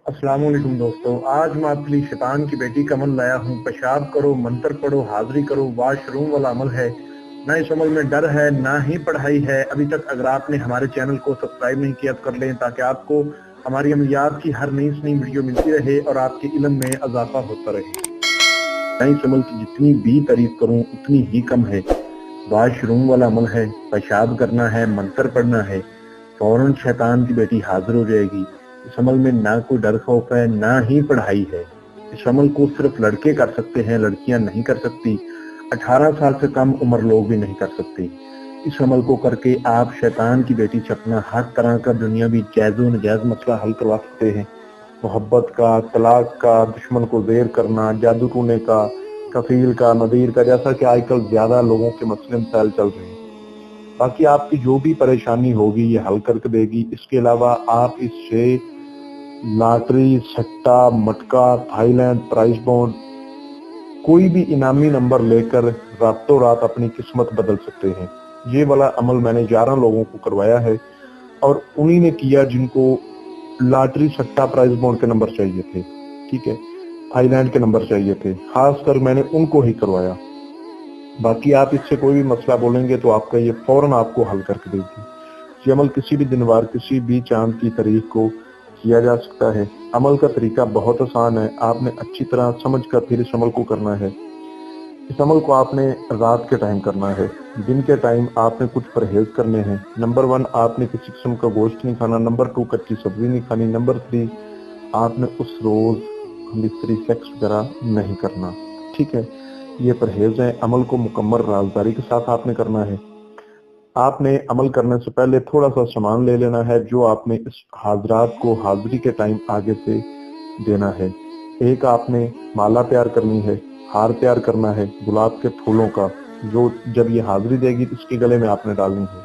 السلام علیکم دوستو، آج میں آپ کے لیے شیطان کی بیٹی کا عمل لایا ہوں۔ پیشاب کرو، منتر پڑھو، حاضری کرو، واش روم والا عمل ہے۔ نہ اس عمل میں ڈر ہے، نہ ہی پڑھائی ہے۔ ابھی تک اگر آپ نے ہمارے چینل کو سبسکرائب نہیں کیا تو کر لیں، تاکہ آپ کو ہماری عملیات کی ہر نئی سے نئی ویڈیو ملتی رہے اور آپ کے علم میں اضافہ ہوتا رہے۔ میں اس عمل کی جتنی بھی تعریف کروں اتنی ہی کم ہے۔ واش روم والا عمل ہے، پیشاب کرنا ہے، منتر پڑھنا ہے، فوراً شیطان کی بیٹی حاضر ہو جائے گی۔ اس عمل میں نہ کوئی ڈر خوف ہے، نہ ہی پڑھائی ہے۔ اس عمل کو صرف لڑکے کر سکتے ہیں، لڑکیاں نہیں کر سکتی۔ 18 سال سے کم عمر لوگ بھی نہیں کر سکتے۔ اس عمل کو کر کے آپ شیطان کی بیٹی سے اپنا ہر طرح کا دنیاوی جائز و ناجائز مسئلہ حل کروا سکتے ہیں۔ محبت کا، طلاق کا، دشمن کو زیر کرنا، جادو ٹونے کا، کفیل کا، نذیر کا، جیسا کہ آج کل زیادہ لوگوں کے مسئلے مسائل چل رہے ہیں۔ باقی آپ کی جو بھی پریشانی ہوگی یہ حل کر کے دے گی۔ اس کے علاوہ آپ اس سے لاٹری، سٹا، مٹکا، تھائی لینڈ، پرائز بونڈ، کوئی بھی انعامی نمبر لے کر راتوں رات اپنی قسمت بدل سکتے ہیں۔ یہ والا عمل میں نے 11 لوگوں کو کروایا ہے، اور انہی نے کیا جن کو لاٹری، سٹا، پرائز بونڈ کے نمبر چاہیے تھے، ٹھیک ہے، تھائی لینڈ کے نمبر چاہیے تھے، خاص کر میں نے ان کو ہی کروایا۔ باقی آپ اس سے کوئی بھی مسئلہ بولیں گے تو آپ کا یہ فوراً آپ کو حل کر کے دے گی۔ یہ عمل کسی بھی دن وار، کسی بھی چاند کی تاریخ کو کیا جا سکتا ہے۔ عمل کا طریقہ بہت آسان ہے، آپ نے اچھی طرح سمجھ کر پھر اس عمل کو کرنا ہے۔ اس عمل کو آپ نے رات کے ٹائم کرنا ہے۔ دن کے ٹائم آپ نے کچھ پرہیز کرنے ہیں۔ نمبر 1، آپ نے کسی قسم کا گوشت نہیں کھانا۔ نمبر 2، کچی سبزی نہیں کھانی۔ نمبر 3، آپ نے اس روز بستری سیکس وغیرہ نہیں کرنا، ٹھیک ہے۔ یہ پرہیز ہے۔ عمل کو مکمل رازداری کے ساتھ آپ نے کرنا ہے۔ آپ نے عمل کرنے سے پہلے تھوڑا سا سامان لے لینا ہے، جو آپ نے اس حاضرات کو حاضری کے ٹائم آگے سے دینا ہے۔ ایک آپ نے مالا تیار کرنی ہے، ہار تیار کرنا ہے گلاب کے پھولوں کا، جو جب یہ حاضری دے گی تو اس کے گلے میں آپ نے ڈالنی ہے،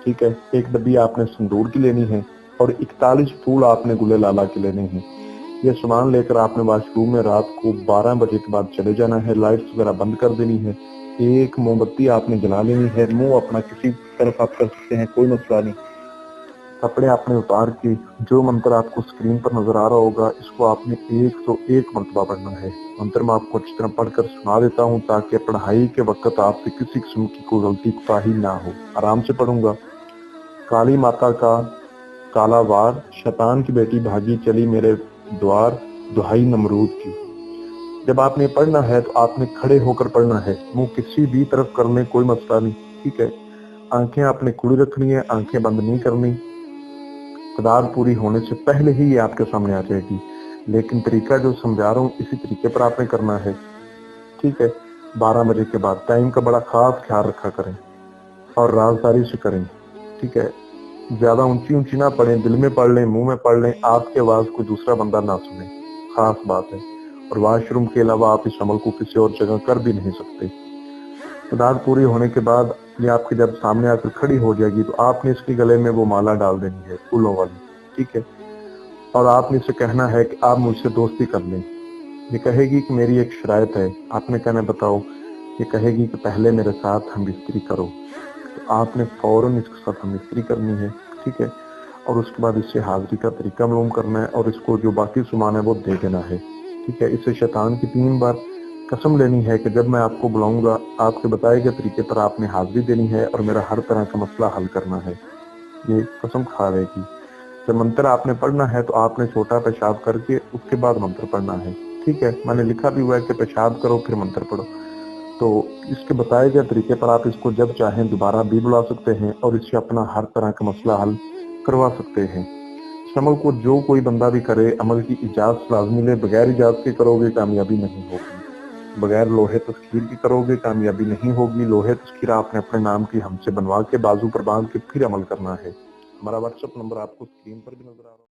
ٹھیک ہے۔ ایک ڈبی آپ نے سندور کی لینی ہے، اور 41 پھول آپ نے گلے لالا کے لینے ہیں۔ یہ سامان لے کر آپ نے واش روم میں رات کو 12 بجے کے بعد چلے جانا ہے۔ لائٹس وغیرہ بند کر دینی ہے۔ ایک موم بتی آپ نے جلا لینی ہے۔ منہ اپنا کسی طرف آپ کر سکتے ہیں، کوئی مسئلہ نہیں۔ کپڑے آپ نے اتار کے جو منتر آپ کو اسکرین پر نظر آ رہا ہوگا، اس کو آپ نے 101 مرتبہ پڑھنا ہے۔ منتر میں آپ کو اچھی طرح پڑھ کر سنا دیتا ہوں، تاکہ پڑھائی کے وقت آپ سے کسی قسم کی کوئی غلطی کوتاہی نہ ہو۔ آرام سے پڑھوں گا۔ کالی ماتا کا کالا وار، شیطان کی بیٹی بھاگی چلی میرے دوار، دہائی نمرود کی۔ جب آپ نے پڑھنا ہے تو آپ نے کھڑے ہو کر پڑھنا ہے، منہ کسی بھی طرف کر لیں، کوئی مسئلہ نہیں، ٹھیک ہے۔ آنکھیں آپ نے کھلی رکھنی ہے، آنکھیں بند نہیں کرنی۔ قدار پوری ہونے سے پہلے ہی یہ آپ کے سامنے آ جائے گی، لیکن طریقہ جو سمجھا رہا ہوں اسی طریقے پر آپ نے کرنا ہے، ٹھیک ہے۔ 12 بجے کے بعد ٹائم کا بڑا خاص خیال رکھا کریں، اور رازداری سے کریں، ٹھیک ہے۔ زیادہ اونچی اونچی نہ پڑھیں، دل میں پڑھ لیں، منہ میں پڑھ لیں، آپ کی آواز کوئی دوسرا بندہ نہ سنے، خاص بات ہے۔ اور واش روم کے علاوہ آپ اس عمل کو کسی اور جگہ کر بھی نہیں سکتے۔ تعداد پوری ہونے کے بعد یہ آپ کے جب سامنے آ کر کھڑی ہو جائے گی تو آپ نے اس کے گلے میں وہ مالا ڈال دینی ہے، پھولوں والی، ٹھیک ہے۔ اور آپ نے اسے کہنا ہے کہ آپ مجھ سے دوستی کر لیں۔ یہ کہے گی کہ میری ایک شرائط ہے۔ آپ نے کہنا بتاؤ؟ یہ کہے گی کہ پہلے میرے ساتھ ہم بستری کرو، تو آپ نے فوراً اس کے ساتھ ہم بستری کرنی ہے، ٹھیک ہے۔ اور اس کے بعد اس سے حاضری کا طریقہ معلوم کرنا ہے، اور اس کو جو باقی سامان ہے وہ دے دینا ہے، ٹھیک ہے۔ اسے شیطان کی 3 بار قسم لینی ہے کہ جب میں آپ کو بلاؤں گا، آپ کے بتائے گئے طریقے پر آپ نے حاضری دینی ہے اور میرا ہر طرح کا مسئلہ حل کرنا ہے۔ یہ قسم کھا رہے گی۔ جب منتر آپ نے پڑھنا ہے تو آپ نے چھوٹا پیشاب کر کے اس کے بعد منتر پڑھنا ہے، ٹھیک ہے۔ میں نے لکھا بھی ہوا ہے کہ پیشاب کرو پھر منتر پڑھو، تو اس کے بتائے گئے طریقے پر آپ اس کو جب چاہیں دوبارہ بھی بلا سکتے ہیں، اور اس سے اپنا ہر طرح کا مسئلہ حل کروا سکتے ہیں۔ اس عمل کو جو کوئی بندہ بھی کرے، عمل کی اجازت لازمی لے۔ بغیر اجازت کے کرو گے کامیابی نہیں ہوگی، بغیر لوہے تسخیر کی کرو گے کامیابی نہیں ہوگی۔ لوہے تسخیر آپ نے اپنے نام کی ہم سے بنوا کے بازو پر باندھ کے پھر عمل کرنا ہے۔ ہمارا واٹس ایپ نمبر آپ کو اسکرین پر بھی نظر آ رہا ہے۔